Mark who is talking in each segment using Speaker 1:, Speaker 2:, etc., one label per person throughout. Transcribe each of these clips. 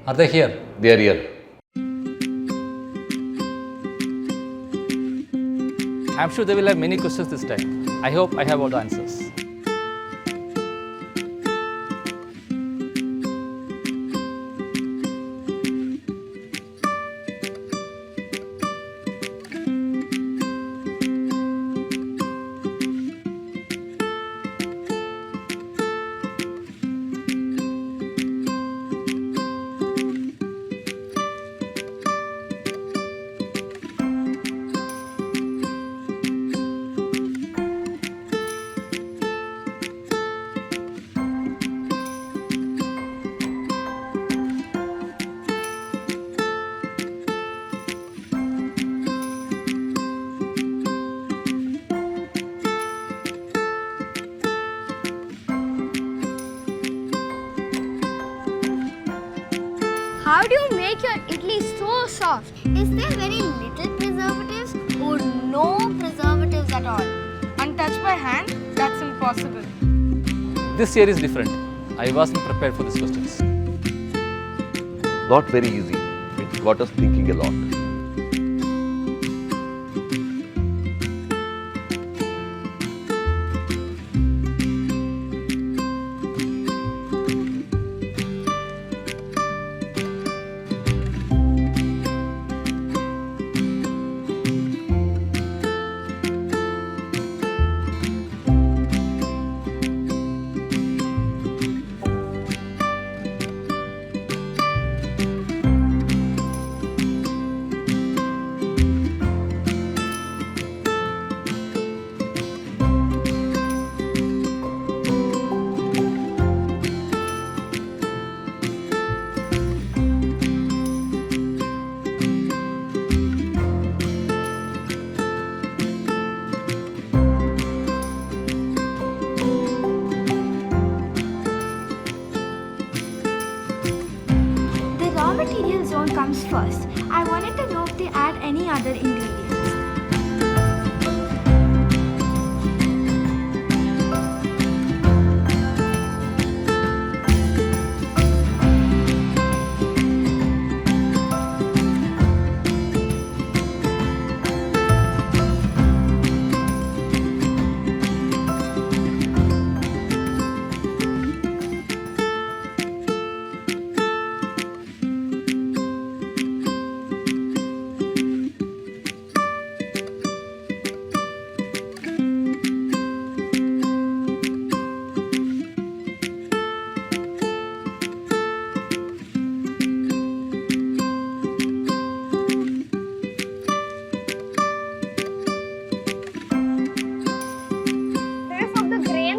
Speaker 1: Are they here?
Speaker 2: They are here.
Speaker 1: I'm sure they will have many questions this time. I hope I have all the answers.
Speaker 3: How do you make your idli so soft? Is there very little preservatives or no preservatives at all?
Speaker 4: Untouched by hand? That's impossible.
Speaker 1: This year is different. I wasn't prepared for these questions.
Speaker 2: Not very easy. It's got us thinking a lot.
Speaker 3: Material zone comes first. I wanted to know if they add any other ingredients.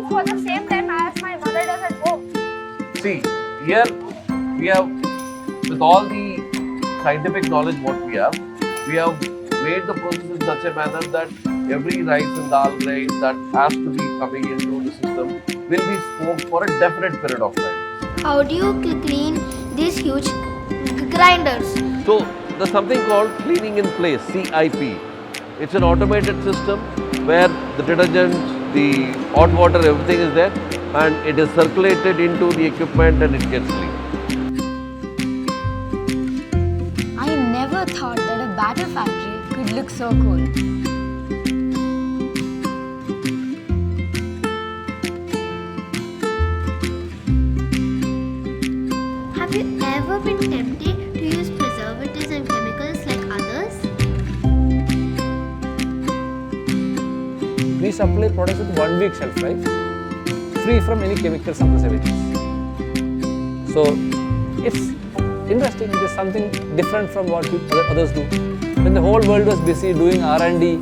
Speaker 3: For the same time as my mother does at home.
Speaker 2: See, here we have, with all the scientific knowledge what we have made the process in such a manner that every rice and dal grain that has to be coming into the system will be smoked for a definite period of time.
Speaker 3: How do you clean these huge grinders?
Speaker 2: So there's something called cleaning in place, CIP. It's an automated system where the detergent, the hot water, everything is there, and it is circulated into the equipment and it gets clean.
Speaker 4: I never thought that a batter factory could look so cool.
Speaker 3: Have you ever been tempted to use preservatives and chemicals like others?
Speaker 1: We supply products with 1 week shelf life, free from any chemicals and preservatives. So it's interesting. It is something different from what others do. When the whole world was busy doing R&D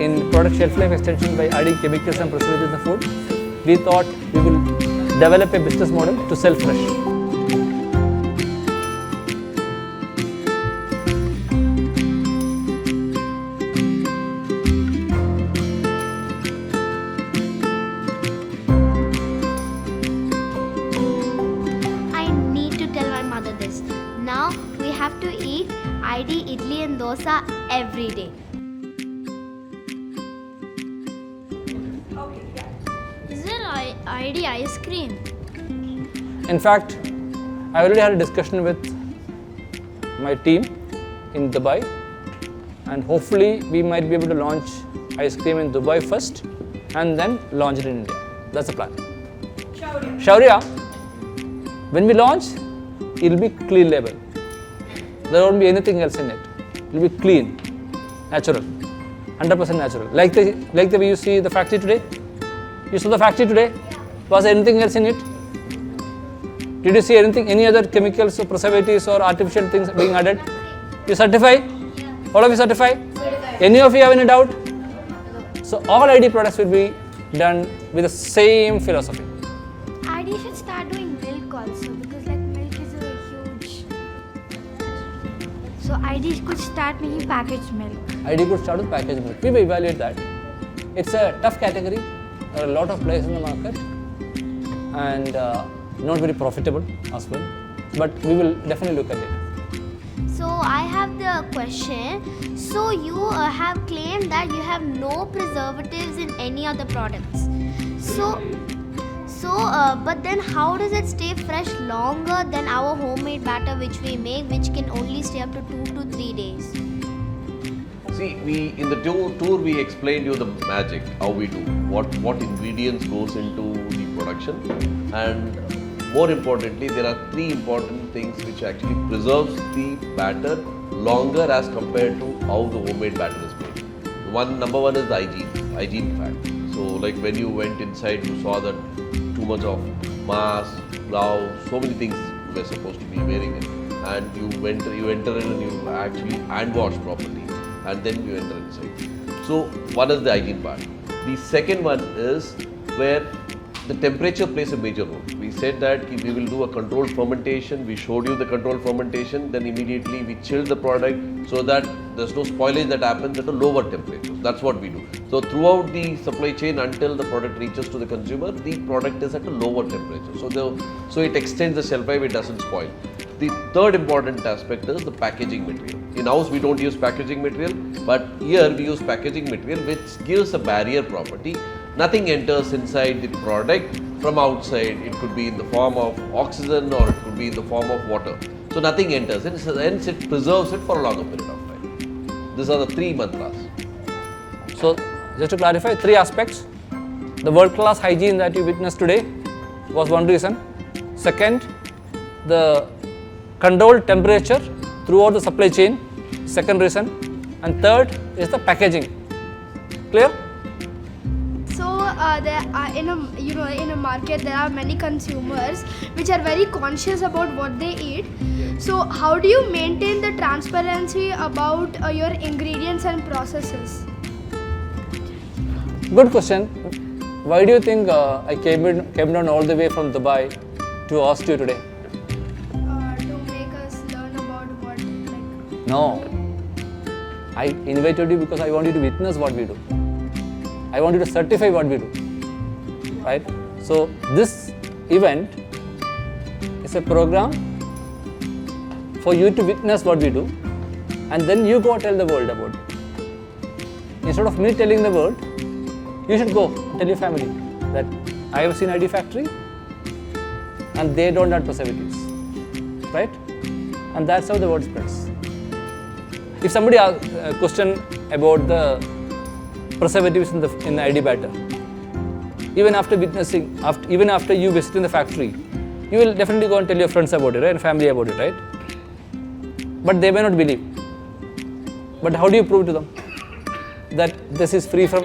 Speaker 1: in product shelf life extension by adding chemicals and preservatives in the food, we thought we will develop a business model to sell fresh.
Speaker 3: Now we have to eat idli and dosa every day. Is there ID ice cream?
Speaker 1: In fact, I already had a discussion with my team in Dubai, and hopefully we might be able to launch ice cream in Dubai first and then launch it in India. That's the plan. Shaurya, when we launch, it will be clean label. There won't be anything else in it. It will be clean, natural, 100% natural. Like the way you see the factory today. You saw the factory today. Was there anything else in it? Did you see anything, any other chemicals or preservatives or artificial things being added? You certify? All of you certify? Any of you have any doubt? So all ID products will be done with the same philosophy.
Speaker 3: ID should start doing milk also, because like milk is a huge. So ID could start making packaged milk.
Speaker 1: ID could start with packaged milk. We will evaluate that. It's a tough category. There are a lot of players in the market and not very profitable as well. But we will definitely look at it.
Speaker 3: So I have the question. So you have claimed that you have no preservatives in any other products. But then how does it stay fresh longer than our homemade batter which we make, which can only stay up to 2 to 3 days?
Speaker 2: See, in the tour we explained you the magic, how we do, what ingredients goes into the production, and more importantly, there are 3 important things which actually preserves the batter longer as compared to how the homemade batter is made. Number one is the hygiene fact. So like when you went inside, you saw that too much of mask, gloves, so many things you were supposed to be wearing it. And you enter in and you actually hand wash properly, and then you enter inside. So one is the hygiene part. The second one is where the temperature plays a major role. We said that we will do a controlled fermentation. We showed you the controlled fermentation. Then immediately we chill the product so that there's no spoilage that happens at a lower temperature. That's what we do. So throughout the supply chain until the product reaches to the consumer, the product is at a lower temperature. So it extends the shelf life, it doesn't spoil. The third important aspect is the packaging material. In-house we don't use packaging material, but here we use packaging material which gives a barrier property. Nothing enters inside the product from outside. It could be in the form of oxygen or it could be in the form of water. So nothing enters, and hence it preserves it for a longer period of time. These are the 3 mantras.
Speaker 1: So just to clarify, 3 aspects. The world-class hygiene that you witnessed today was one reason. Second, the controlled temperature throughout the supply chain, second reason. And third is the packaging. Clear?
Speaker 5: So in a market there are many consumers which are very conscious about what they eat. So how do you maintain the transparency about your ingredients and processes?
Speaker 1: Good question. Why do you think I came down all the way from Dubai to ask you today?
Speaker 5: To make us learn about what like.
Speaker 1: No. I invited you because I want you to witness what we do. I want you to certify what we do. Right? So this event is a program for you to witness what we do, and then you go tell the world about it. Instead of me telling the world, you should go tell your family that I have seen ID factory and they don't add preservatives. Right? And that's how the word spreads. If somebody asks a question about the preservatives in the ID batter, even after witnessing, even after you visit in the factory, you will definitely go and tell your friends about it, right, and family about it, right? But they may not believe. But how do you prove to them that this is free from?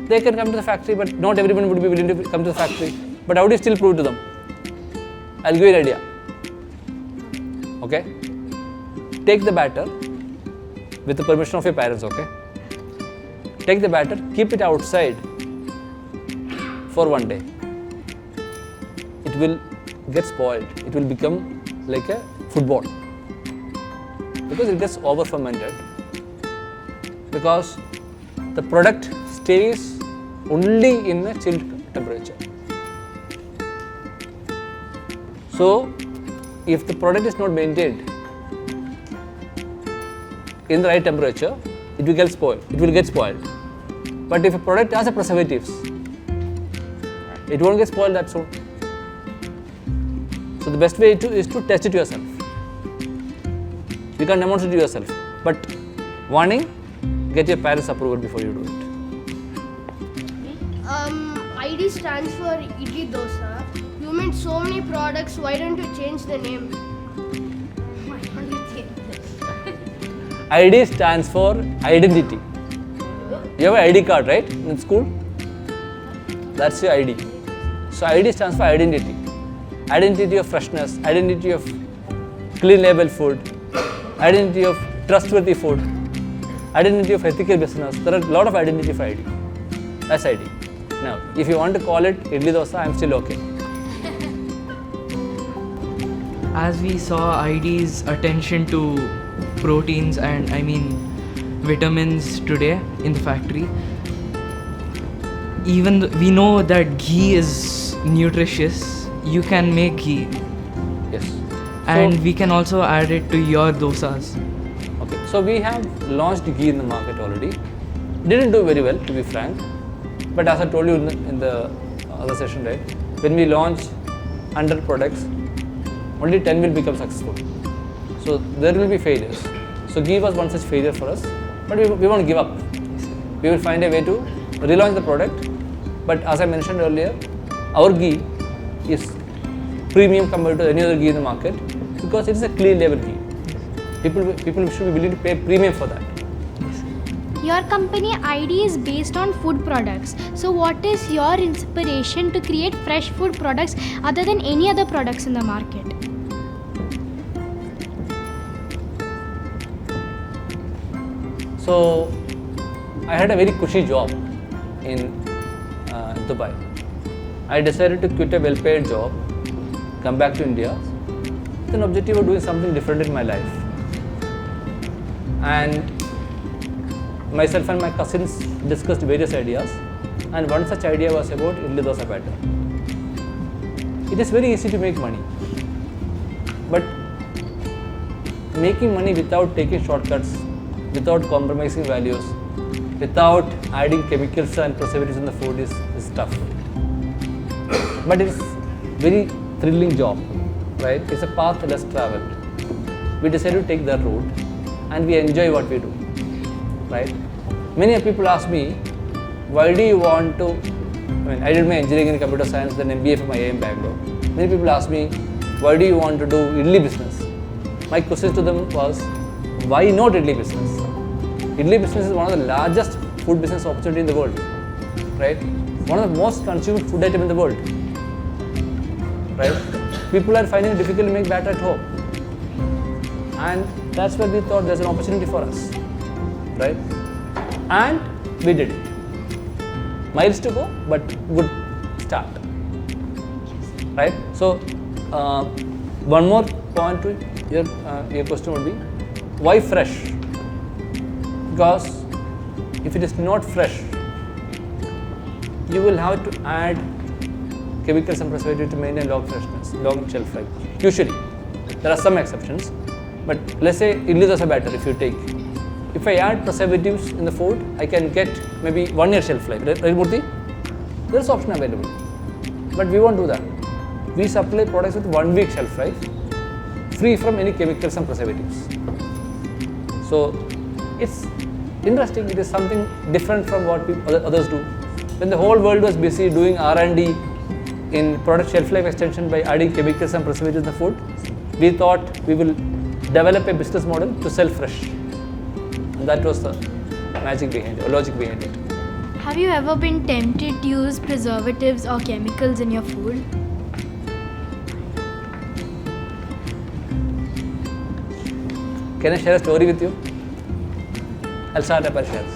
Speaker 1: They can come to the factory, but not everyone would be willing to come to the factory. But how do you still prove to them? I'll give you an idea. Okay? Take the batter with the permission of your parents, okay? Take the batter, keep it outside for 1 day. It will get spoiled. It will become like a football because it gets over fermented, because the product stays only in a chilled temperature. So if the product is not maintained in the right temperature, it will get spoiled. But if a product has a preservatives, it won't get spoiled that soon. So the best way is to test it yourself. You can demonstrate it yourself. But warning, get your parents' approval before you do it.
Speaker 5: ID stands for Idly Dosa. You made so many products, why don't you change the name? Why don't you change this?
Speaker 1: ID stands for identity. You have an ID card, right, in school? That's your ID. So ID stands for identity. Identity of freshness, identity of clean label food, identity of trustworthy food, identity of ethical business. There are a lot of identity for ID. That's ID. Now, if you want to call it Idly Dosa, I'm still okay.
Speaker 6: As we saw ID's attention to proteins and vitamins today in the factory, even we know that ghee is nutritious, you can make ghee.
Speaker 1: Yes.
Speaker 6: And we can also add it to your dosas.
Speaker 1: Okay, so we have launched ghee in the market already. Didn't do very well, to be frank. But as I told you in the other session, right, when we launch 100 products, only 10 will become successful. So there will be failures. So ghee was one such failure for us, but we won't give up. We will find a way to relaunch the product. But as I mentioned earlier, our ghee is premium compared to any other ghee in the market because it is a clean label ghee. People should be willing to pay premium for that.
Speaker 7: Your company ID is based on food products. So what is your inspiration to create fresh food products other than any other products in the market?
Speaker 1: So I had a very cushy job in Dubai. I decided to quit a well-paid job, come back to India with an objective of doing something different in my life. And myself and my cousins discussed various ideas, and one such idea was about Idly Dosa batter. It is very easy to make money, but making money without taking shortcuts, without compromising values, without adding chemicals and preservatives in the food is tough. But it's very thrilling job, right? It's a path less traveled. We decided to take that route, and we enjoy what we do, right? Many people ask me, why do you want to, I did my engineering in computer science, then MBA from IIM Bangalore. Many people ask me, why do you want to do Idly business? My question to them was, why not Idly business? Idly business is one of the largest food business opportunity in the world, right? One of the most consumed food item in the world, right? People are finding it difficult to make batter at home. And that's where we thought there's an opportunity for us, right? And we did it. Miles to go, but good start, right? So, one more point to your question would be, why fresh? Because if it is not fresh, you will have to add chemicals and preservatives to maintain long freshness, long shelf life. Usually, there are some exceptions, but let's say Idly Dosa batter, if you take, if I add preservatives in the food, I can get maybe 1 year shelf life, right Murthy? There is option available, but we won't do that. We supply products with 1 week shelf life, free from any chemicals and preservatives. So it's interesting, it is something different from what others do. When the whole world was busy doing R&D in product shelf life extension by adding chemicals and preservatives in the food, we thought we will develop a business model to sell fresh. And that was the magic behind it, or logic behind it.
Speaker 7: Have you ever been tempted to use preservatives or chemicals in your food?
Speaker 1: Can I share a story with you? I'll start up by sharing.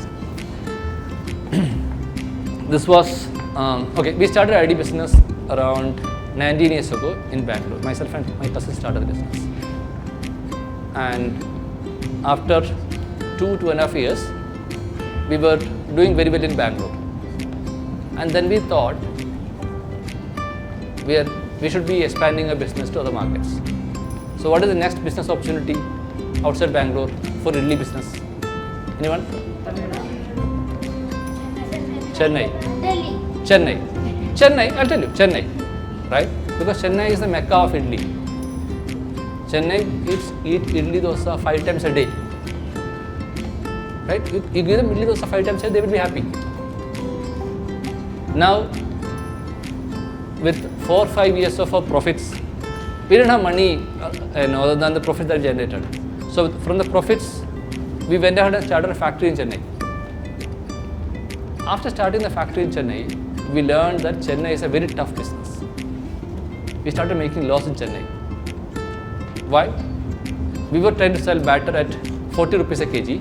Speaker 1: This was, okay, we started ID business around 19 years ago in Bangalore. Myself and my cousin started the business. And after 2.5 years, we were doing very well in Bangalore. And then we thought we should be expanding our business to other markets. So what is the next business opportunity outside Bangalore for Idly business? Anyone? Chennai.
Speaker 3: Delhi.
Speaker 1: Chennai. Chennai, I'll tell you, Chennai, right? Because Chennai is the mecca of Idly. Chennai eat idli dosa 5 times a day. Right? You give them idli dosa 5 times a day, they will be happy. Now, with 4 or 5 years of our profits, we didn't have money other than the profits that generated. So from the profits, we went ahead and started a factory in Chennai. After starting the factory in Chennai, we learned that Chennai is a very tough business. We started making loss in Chennai. Why? We were trying to sell batter at 40 rupees a kg,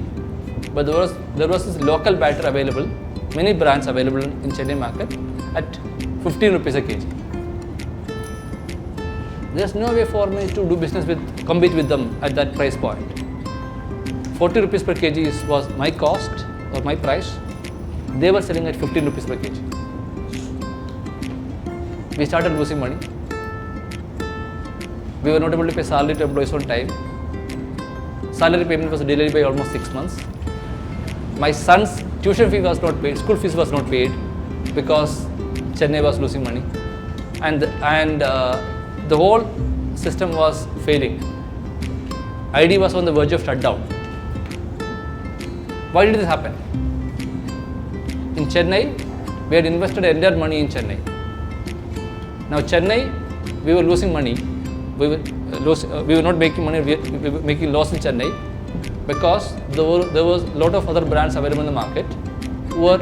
Speaker 1: but there was this local batter available, many brands available in Chennai market at 15 rupees a kg. There's no way for me to do business compete with them at that price point. 40 rupees per kg was my cost or my price. They were selling at 15 rupees per kg. We started losing money. We were not able to pay salary to employees on time. Salary payment was delayed by almost 6 months. My son's tuition fee was not paid, school fees was not paid because Chennai was losing money. And the whole system was failing. ID was on the verge of shutdown. Why did this happen? In Chennai, we had invested entire money in Chennai. Now Chennai, we were losing money. We were not making money, we were making loss in Chennai because there was a lot of other brands available in the market who were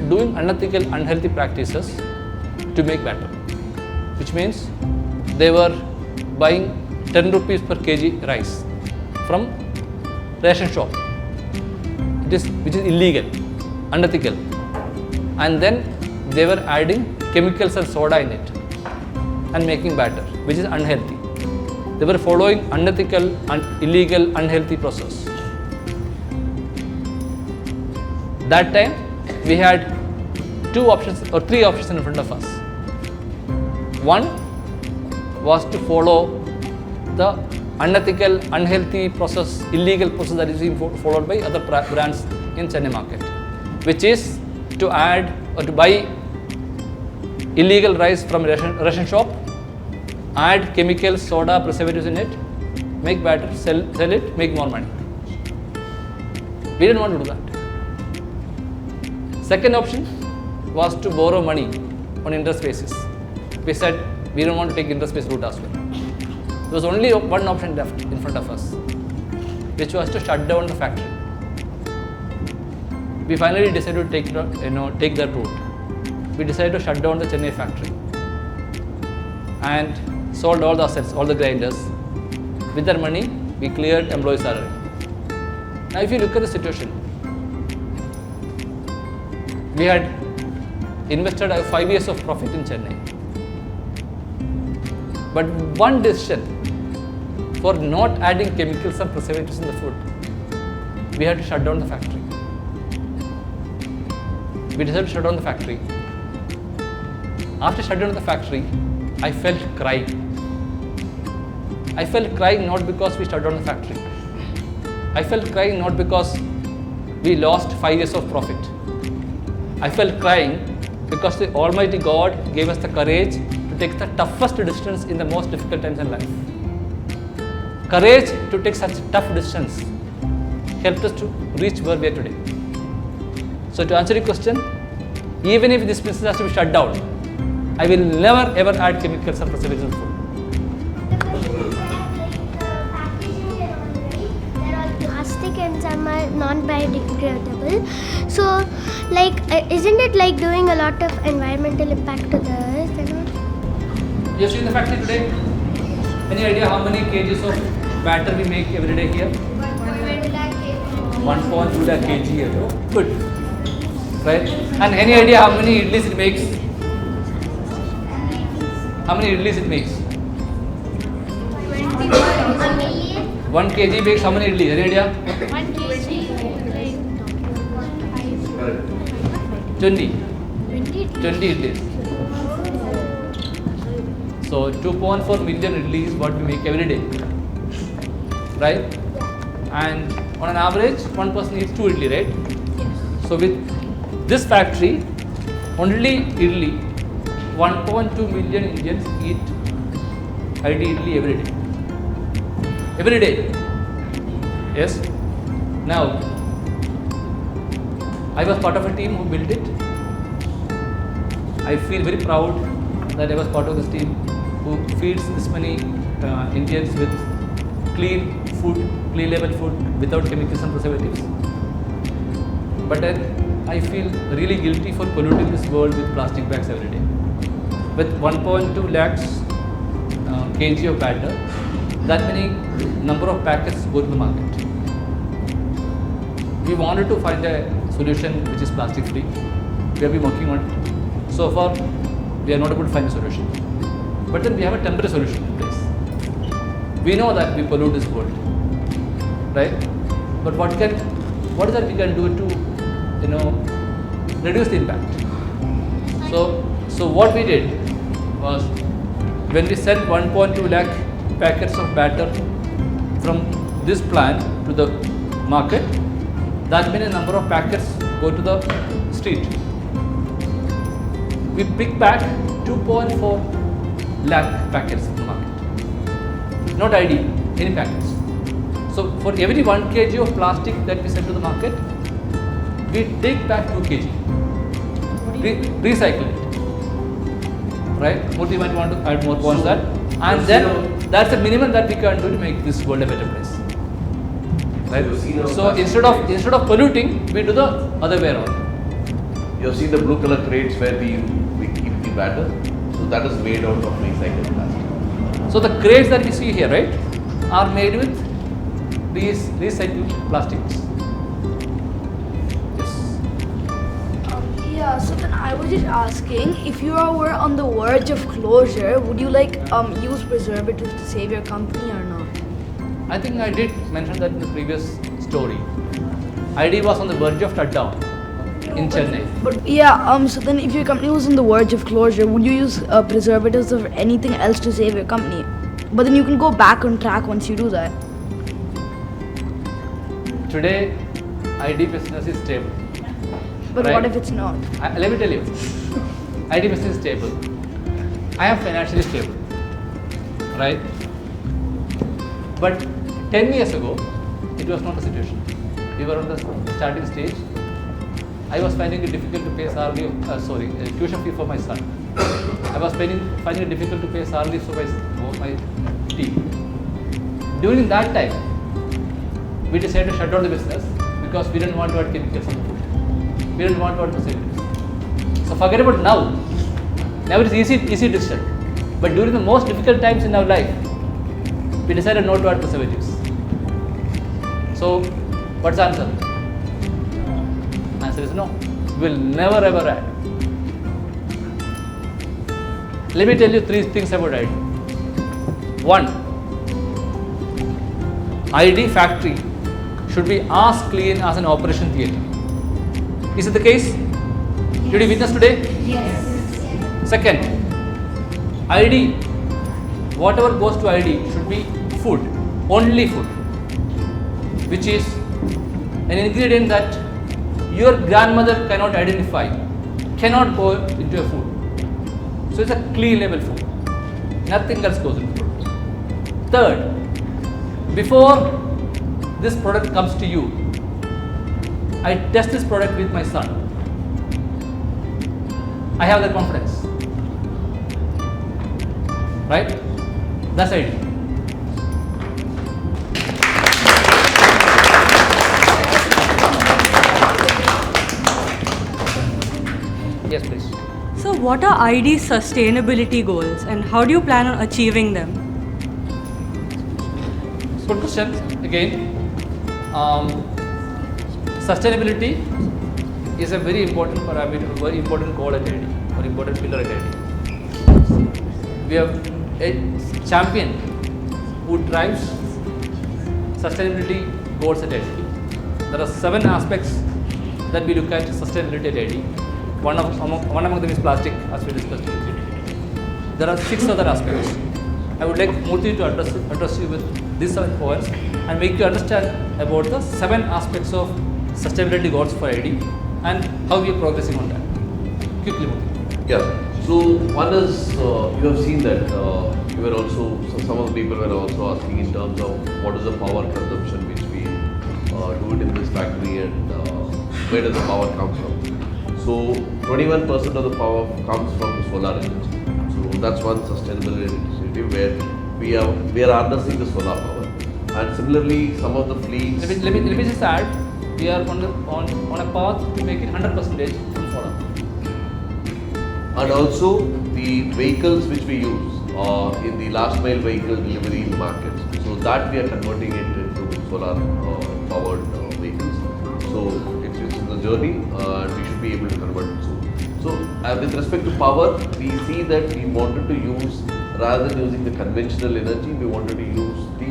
Speaker 1: doing unethical, unhealthy practices to make batter. Which means they were buying 10 rupees per kg rice from ration shop, which is illegal, unethical. And then they were adding chemicals and soda in it and making batter, which is unhealthy. They were following unethical, illegal, unhealthy process. That time, we had 2 options or 3 options in front of us. One was to follow the unethical, unhealthy process, illegal process that is being followed by other brands in Chennai market, which is to add or to buy illegal rice from ration shop, add chemicals, soda, preservatives in it, make batter, sell it, make more money. We didn't want to do that. Second option was to borrow money on interest basis. We said we don't want to take interest based route as well. There was only one option left in front of us, which was to shut down the factory. We finally decided to take that route. We decided to shut down the Chennai factory and sold all the assets, all the grinders. With that money, we cleared employee salary. Now, if you look at the situation, we had invested 5 years of profit in Chennai. But one decision for not adding chemicals and preservatives in the food, we had to shut down the factory. We decided to shut down the factory. After shutting down the factory, I felt crying. I felt crying not because we shut down the factory. I felt crying not because we lost 5 years of profit. I felt crying because the Almighty God gave us the courage to take the toughest decisions in the most difficult times in life. Courage to take such tough decisions helped us to reach where we are today. So to answer your question, even if this business has to be shut down, I will never ever add chemicals or preservatives in food.
Speaker 3: Plastic and some are non-biodegradable. So, isn't it doing a lot of environmental impact to the earth and all?
Speaker 1: You see in the factory today? Any idea how many kgs of batter we make every day here? 1.2 lakh kg here. Good. Right? And any idea how many idlis it makes? How many idlis it makes? 1 kg makes how many idlis? Any idea?
Speaker 7: 1 kg.
Speaker 1: 20 idlis. So 2.4 million idlis is what we make every day, right? And on an average, one person eats 2 idli, right? So with this factory, only idli, 1.2 million Indians eat idli every day. every day. Yes. Now, I was part of a team who built it. I feel very proud that I was part of this team who feeds this many Indians with clean food, clean label food without chemicals and preservatives. But then I feel really guilty for polluting this world with plastic bags every day. With 1.2 lakhs kg of batter, that many number of packets go to the market. We wanted to find a solution which is plastic free. We have been working on it. So far, we are not able to find a solution. But then we have a temporary solution in place. We know that we pollute this world, right? But what is that we can do to, reduce the impact? So what we did was, when we sent 1.2 lakh packets of batter from this plant to the market, that many number of packets go to the street. We pick back 2.4 lakh packets from the market. Not ID, any packets. So for every 1 kg of plastic that we send to the market, we take back 2 kg. Recycle it. Right? Murthy, you might want to add more points to that. And then that's the minimum that we can do to make this world a better place. Right? So instead of polluting, we do the other way around.
Speaker 2: You have seen the blue color crates where we keep the batter. So that is made out of recycled plastic.
Speaker 1: So the crates that we see here, right, are made with these recycled plastics. Yes.
Speaker 8: Yeah, so then I was just asking, if you were on the verge of closure, would you use preservatives to save your company or not?
Speaker 1: I think I did mention that in the previous story. ID was on the verge of shutdown in Chennai.
Speaker 8: But yeah, so then if your company was on the verge of closure, would you use preservatives or anything else to save your company? But then you can go back on track once you do that.
Speaker 1: Today, ID business is stable.
Speaker 8: But
Speaker 1: right?
Speaker 8: what if it's not?
Speaker 1: Let me tell you, ID business is stable. I am financially stable, right? But 10 years ago, it was not the situation. We were on the starting stage. I was finding it difficult to pay salary, tuition fee for my son. I was finding it difficult to pay salaries for my team. During that time, we decided to shut down the business because we didn't want to add chemicals on the food. We didn't want to add preservatives. So forget about now. Now it is easy decision. But during the most difficult times in our life, we decided not to add preservatives. So, what's the answer? Answer is no. We will never ever add. Let me tell you 3 things about ID. 1. ID factory should be as clean as an operation theatre. Is it the case? Did you witness today? Yes. Second, ID, whatever goes to ID should be food, only food, which is an ingredient that your grandmother cannot identify, cannot go into a food. So it's a clean label food. Nothing else goes into food. Third, before this product comes to you, I test this product with my son. I have that confidence. Right? That's ID. Yes, please.
Speaker 9: So what are ID's sustainability goals and how do you plan on achieving them?
Speaker 1: Good question. Again, sustainability is a very important parameter, very important goal at ID, or important pillar at ID. We have a champion who drives sustainability goals at ID. There are 7 aspects that we look at sustainability at ID. One among them is plastic, as we discussed. There are 6 other aspects. I would like Murthy to address you with these 7 points and make you understand about the 7 aspects of sustainability goals for ID and how we are progressing on that. Quickly, Murthy.
Speaker 2: Yeah. So one is you have seen that we were also, so some of the people were also asking in terms of what is the power consumption which we do it in this factory, and where does the power come from. So 21% of the power comes from the solar energy. So that's one sustainable initiative where we are harnessing the solar power. And similarly, some of the fleets.
Speaker 1: Let me just add, we are on a path to make it 100% from solar.
Speaker 2: And also the vehicles which we use in the last mile vehicle delivery in markets. So that we are converting it into solar powered vehicles. So it's in the journey, and we should be able to convert it soon. So with respect to power, we see that we wanted to use, rather than using the conventional energy, we wanted to use the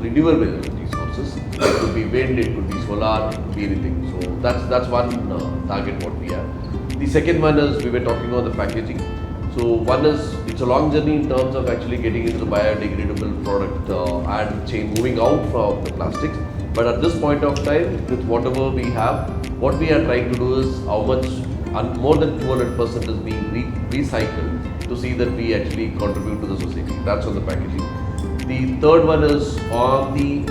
Speaker 2: renewable energy sources. It could be wind, it could be solar, it could be anything. So that's one target what we have. The second one is, we were talking about the packaging. So one is, it's a long journey in terms of actually getting into the biodegradable product and chain, moving out from the plastics. But at this point of time, with whatever we have, what we are trying to do is how much, more than 200% is being recycled to see that we actually contribute to the society. That's on the packaging. The third one is on the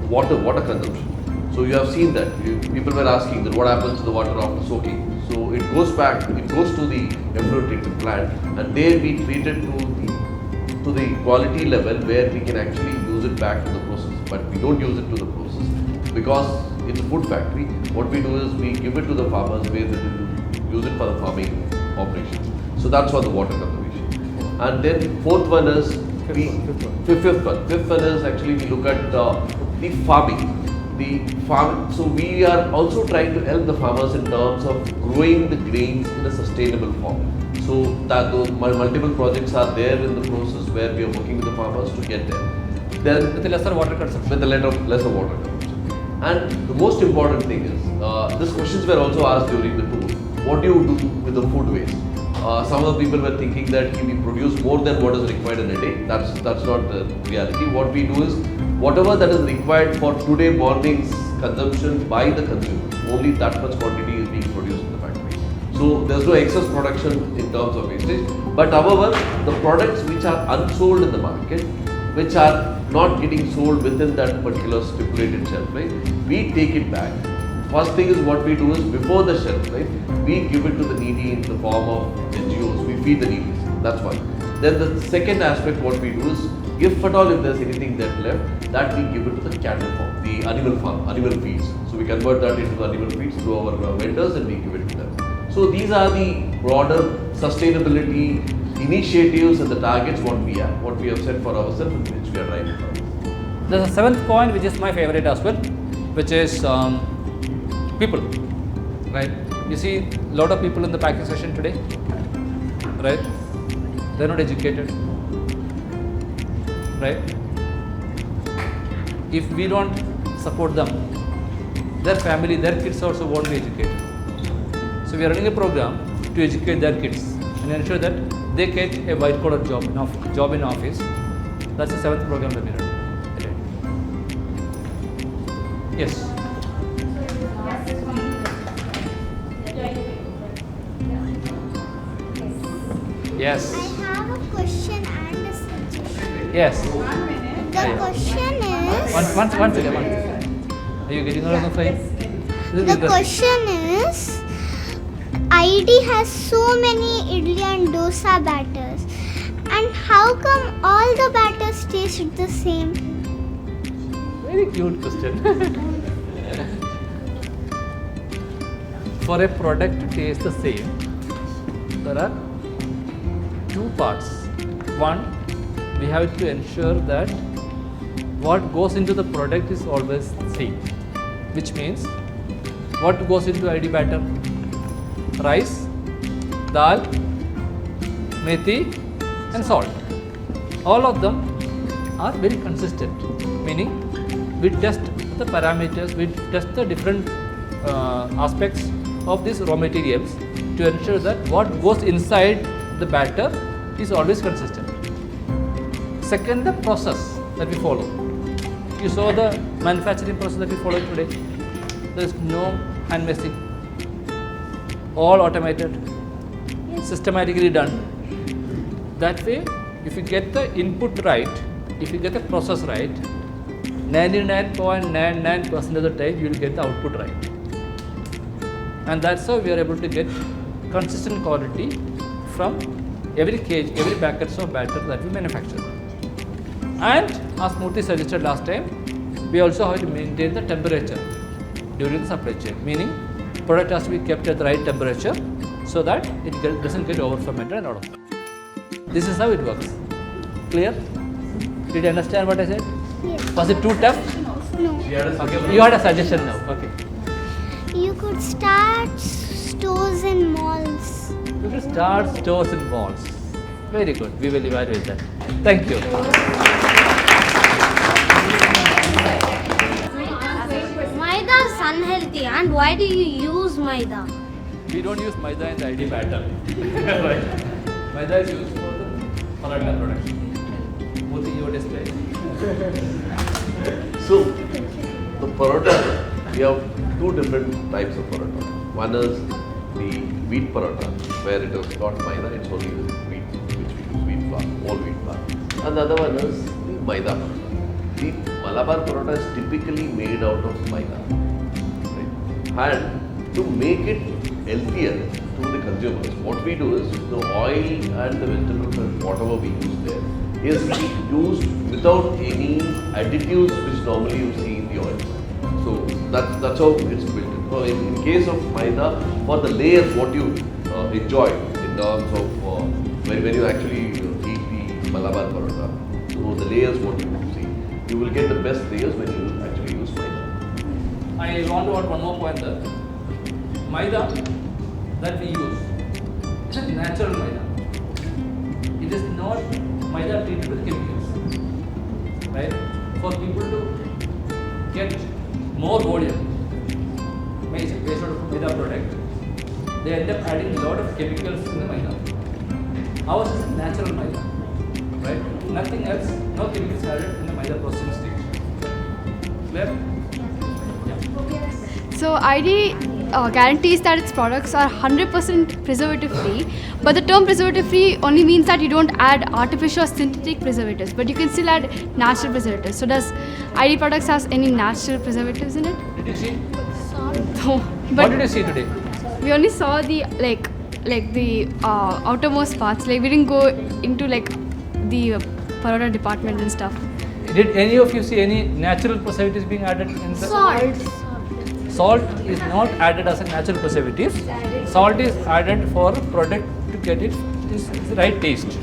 Speaker 2: water consumption. So you have seen that people were asking that what happens to the water after soaking. So it goes to the effluent treatment plant, and there we treat it to the quality level where we can actually use it back to the process. But we don't use it to the process because it's a food factory. What we do is we give it to the farmers where they will use it for the farming operations. So that's for the water conservation. And then fourth one is fifth one is actually we look at the farming. So we are also trying to help the farmers in terms of growing the grains in a sustainable form. So that those multiple projects are there in the process where we are working with the farmers to get there. Then
Speaker 1: With lesser water consumption.
Speaker 2: with the lesser water consumption. And the most important thing is, these questions were also asked during the tour. What do you do with the food waste? Some of the people were thinking that we produce more than what is required in a day. That's not the reality. What we do is, whatever that is required for today morning's consumption by the consumers, only that much quantity is being produced in the factory. So there's no excess production in terms of wastage. But however, the products which are unsold in the market, which are not getting sold within that particular stipulated shelf life, we take it back. First thing is, what we do is, before the shelf life, we give it to the needy in the form of NGOs. We feed the needy. That's one. Then the second aspect, what we do is, if at all if there's anything that left, that we give it to the cattle farm, the animal feeds. So we convert that into animal feeds through our vendors, and we give it to them. So these are the broader sustainability initiatives and the targets what we have set for ourselves, and which we are driving for.
Speaker 1: There's a seventh point, which is my favorite as well, which is people, right? You see a lot of people in the packing session today, right? They're not educated, right? If we don't support them, their family, their kids also won't be educated. So we are running a program to educate their kids and ensure that they get a white collar job in office. That's the seventh program that we run. Yes. Yes.
Speaker 3: I have a question and a suggestion.
Speaker 1: Yes.
Speaker 3: The question is.
Speaker 1: One second. Are you getting on the frame?
Speaker 3: The question is, ID has so many idli and dosa batters, and how come all the batters taste the same?
Speaker 1: Very cute question. For a product to taste the same, there are two parts. One, we have to ensure that what goes into the product is always same, which means what goes into ID batter? Rice, dal, methi and salt. All of them are very consistent, meaning we test the parameters, we test the different aspects of these raw materials to ensure that what goes inside the batter is always consistent. Second, the process that we follow. You saw the manufacturing process that we followed today. There is no hand messing. All automated, systematically done. That way, if you get the input right, if you get the process right, 99.99% of the time you will get the output right. And that's how we are able to get consistent quality from every cage, every packets of batter that we manufacture. And as Murthy suggested last time, we also have to maintain the temperature during the supply chain, meaning product has to be kept at the right temperature so that it doesn't get over fermented and out of. This is how it works. Clear? Did you understand what I said?
Speaker 3: Yes.
Speaker 1: Was it too tough?
Speaker 3: No.
Speaker 1: Okay. You had a suggestion now. Okay.
Speaker 3: You could start stores in malls.
Speaker 1: You can start stores in malls. Very good. We will evaluate that. Thank you.
Speaker 7: Maida is unhealthy, and why do you use maida?
Speaker 1: We don't use maida in the ID batter. Right. Maida is used for the paratha production. Murthy, you display.
Speaker 2: So, the paratha, we have two different types of paratha. One is the wheat paratha, where it is not maida, it's only the wheat, which we use wheat flour, all wheat flour. And the other one is the maida paratha. The Malabar paratha is typically made out of maida. Right? And to make it healthier to the consumers, what we do is the oil and the vegetables and whatever we use there is used without any additives which normally you see in the oil. So that's how it's built. So in case of maida, for the layers what you enjoy in terms of when you actually eat the Malabar paratha, so the layers what you see, you will get the best layers when you actually use maida.
Speaker 1: I want to add one more point there. Maida that we use is a natural maida. It is not maida treated with chemicals. Right? For people to get more volume based on maida product, they end up adding a lot of chemicals in the maida. Ours is natural maida. Right? Nothing else, no chemicals added in the maida processing stage. Clear?
Speaker 5: So ID guarantees that its products are 100% preservative free, but the term preservative free only means that you don't add artificial or synthetic preservatives, but you can still add natural preservatives. So does ID products have any natural preservatives in it?
Speaker 1: Did you see?
Speaker 5: No.
Speaker 1: What
Speaker 5: But
Speaker 1: did you see today?
Speaker 5: we only saw the like the outermost parts. Like we didn't go into like the paratha department and stuff.
Speaker 1: Did any of you see any natural preservatives being added in the Salt is not added as a natural preservative. Salt is added for a product to get it the right taste.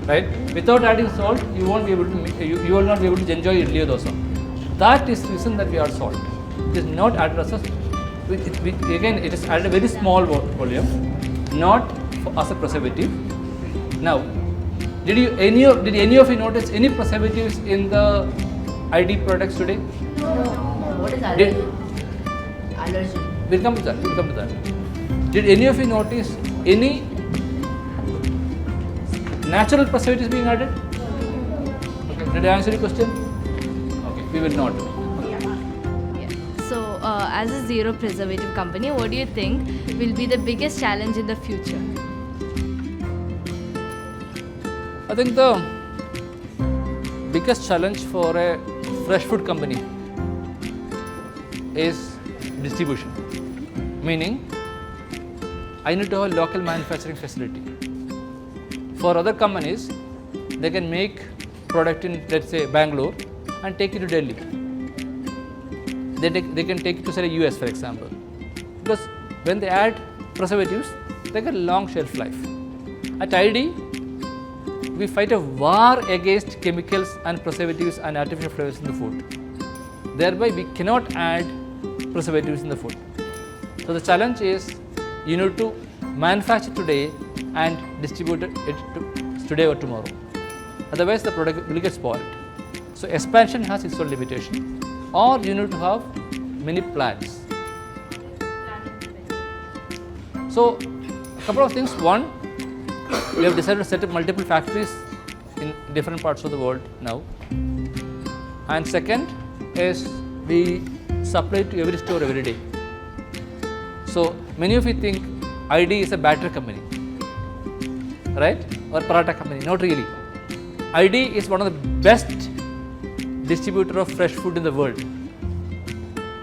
Speaker 1: Right? Without adding salt, you won't be able to you will not be able to enjoy idli or dosa. That is the reason that we add salt. It is not added as a again it is added a very small volume, not as a preservative. Now, did any of you notice any preservatives in the ID products today?
Speaker 8: What is allergy? Allergy.
Speaker 1: We'll come to that. Did any of you notice any natural preservatives being added? Okay. Did I answer your question? Okay. We will not.
Speaker 10: So, as a zero preservative company, what do you think will be the biggest challenge in the future?
Speaker 1: I think the biggest challenge for a fresh food company is distribution. Meaning, I need to have a local manufacturing facility. For other companies, they can make product in, let's say, Bangalore and take it to Delhi. They can take it to, say, US, for example. Because when they add preservatives, they get a long shelf life. At ID, we fight a war against chemicals and preservatives and artificial flavors in the food. Thereby, we cannot add preservatives in the food. So the challenge is you need to manufacture today and distribute it today or tomorrow. Otherwise, the product will get spoiled. So expansion has its own limitation, or you need to have many plants. So a couple of things. One, we have decided to set up multiple factories in different parts of the world now. And second is we supply to every store every day. So many of you think ID is a batter company, right? Or paratha company. Not really. ID is one of the best distributor of fresh food in the world.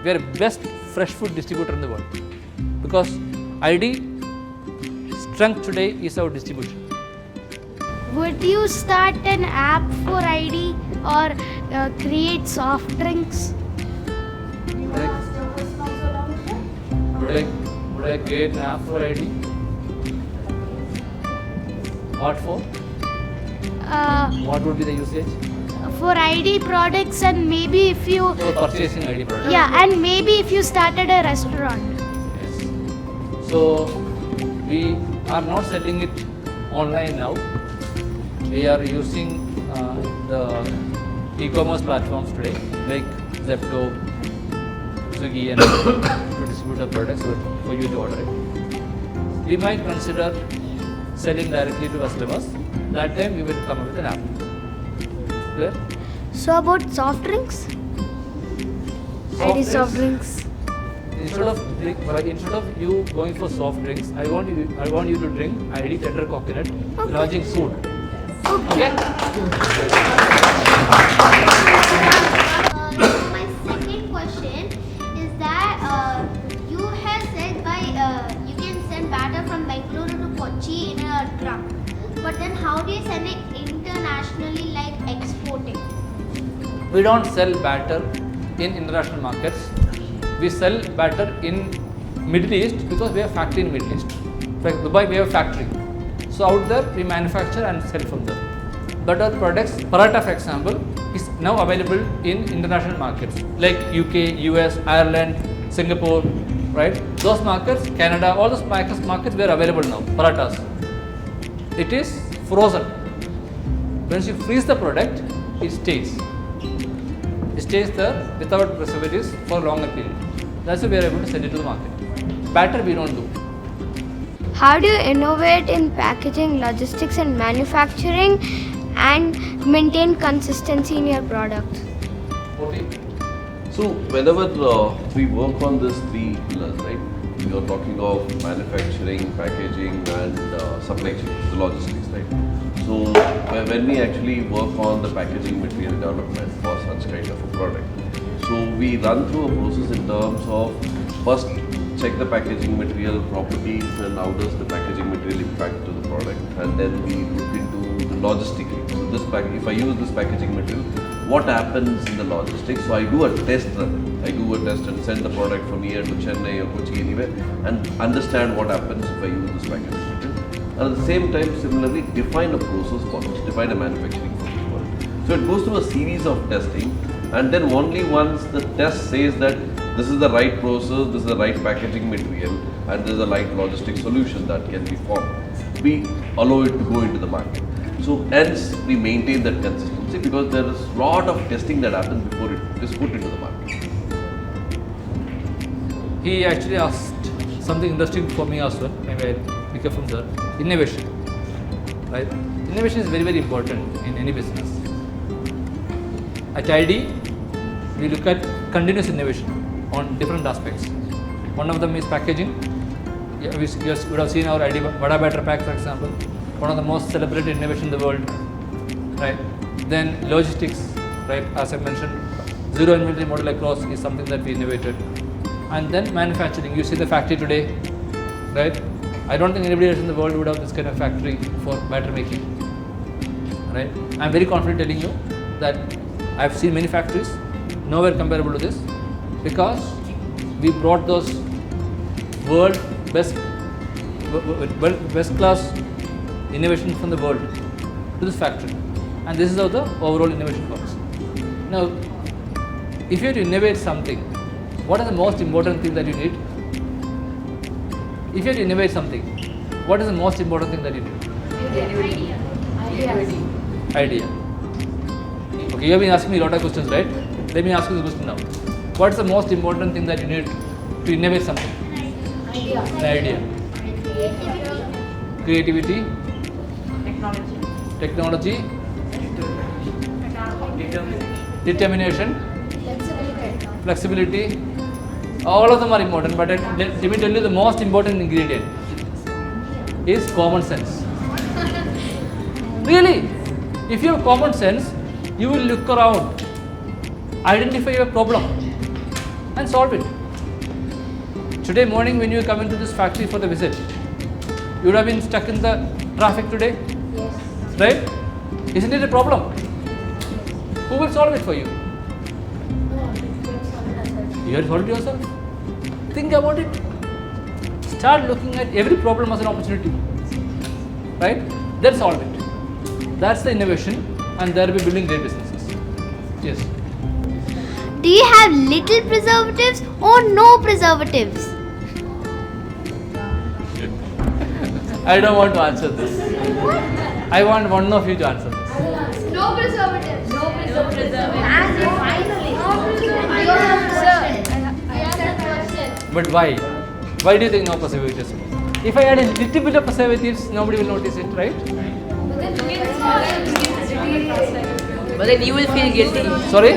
Speaker 1: We are best fresh food distributor in the world because ID strength today is our distribution.
Speaker 7: Would you start an app for ID or create soft drinks?
Speaker 1: Would I create an app for ID? What for? What would be the usage?
Speaker 7: For ID products, and maybe if you
Speaker 1: For purchasing ID products.
Speaker 7: and maybe if you started a restaurant.
Speaker 1: Yes. So we are not selling it online now. We are using the e-commerce platforms today like Zepto, Swiggy and to distribute the products for you to order it. We might consider selling directly to customers. That time we will come up with an app. Clear?
Speaker 7: So about soft drinks? ID soft drinks.
Speaker 1: Instead of you going for soft drinks, I want you to drink ID tender coconut lodging food. Okay?
Speaker 3: My second question is that you have said you can send batter from Bangalore to Kochi in a truck. But then how do you send it internationally, like exporting?
Speaker 1: We don't sell batter in international markets. We sell batter in Middle East because we have factory in Middle East. Like Dubai, we have factory. So out there we manufacture and sell from there. But our products, paratha for example, is now available in international markets like UK, US, Ireland, Singapore, right? Those markets, Canada, all those markets were available now, parathas. It is frozen. Once you freeze the product, it stays. It stays there without preservatives for a longer period. That's why we are able to send it to the market. Batter we don't do.
Speaker 7: How do you innovate in packaging, logistics and manufacturing and maintain consistency in your product?
Speaker 2: So whenever we work on these three pillars, right? We are talking of manufacturing, packaging and supply chain, the logistics, right? So when we actually work on the packaging material development for such kind of a product, so we run through a process in terms of first check the packaging material properties and how does the packaging material impact to the product, and then we look into the logistically. So this if I use this packaging material, what happens in the logistics? So I do a test run. I do a test and send the product from here to Chennai or Kochi anywhere and understand what happens if I use this packaging material. And at the same time, similarly, define a process for it, define a manufacturing process for it. So it goes through a series of testing, and then only once the test says that this is the right process, this is the right packaging material, and this is the right logistic solution that can be formed, we allow it to go into the market. So hence we maintain that consistency because there is a lot of testing that happens before it is put into the market.
Speaker 1: He actually asked something interesting for me as well. Maybe I'll pick up from there. Innovation, right? Innovation is very, very important in any business. At ID, we look at continuous innovation on different aspects. One of them is packaging. You would have seen our ID Vada Batter Pack, for example. One of the most celebrated innovation in the world, right? Then logistics, right? As I mentioned, zero inventory model across is something that we innovated. And then manufacturing. You see the factory today, right? I don't think anybody else in the world would have this kind of factory for batter making, right? I'm very confident telling you that I've seen many factories, nowhere comparable to this, because we brought those world best class innovation from the world to this factory, and this is how the overall innovation works. Now, if you have to innovate something, what is the most important thing that you need? If you have to innovate something, what is the most important thing that you need? Idea. Okay, you have been asking me a lot of questions, right? Let me ask you this question now. What is the most important thing that you need to innovate something? The idea. Creativity. Technology. Determination. Flexibility. All of them are important, but let me tell you the most important ingredient is common sense. Really? If you have common sense, you will look around, identify your problem and solve it. Today morning when you come into this factory for the visit, you would have been stuck in the traffic today? Yes. Right? Isn't it a problem? Who will solve it for you? You have solved it yourself. Think about it. Start looking at every problem as an opportunity. Right? Then solve it. That's the innovation, and there will be building great businesses. Yes.
Speaker 3: Do you have little preservatives or no preservatives?
Speaker 1: I don't want to answer this. I want one of you to answer this.
Speaker 5: No preservatives.
Speaker 10: No preservatives.
Speaker 1: But why? Why do you think no preservatives? If I add a little bit of preservatives, nobody will notice it, right?
Speaker 10: But then you will feel guilty.
Speaker 1: Sorry?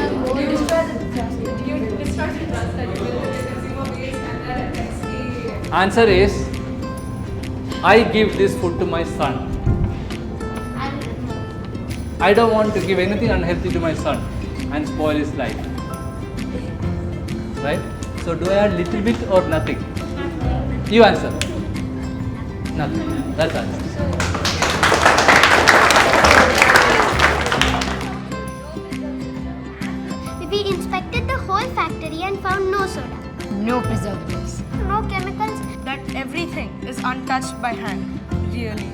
Speaker 1: Answer is, I give this food to my son. I don't want to give anything unhealthy to my son and spoil his life. Right? So do I add little bit or nothing? You answer. Nothing. That's the answer.
Speaker 3: We inspected the whole factory and found no soda,
Speaker 4: No preservatives.
Speaker 3: no chemicals.
Speaker 9: That everything is untouched by hand. Really.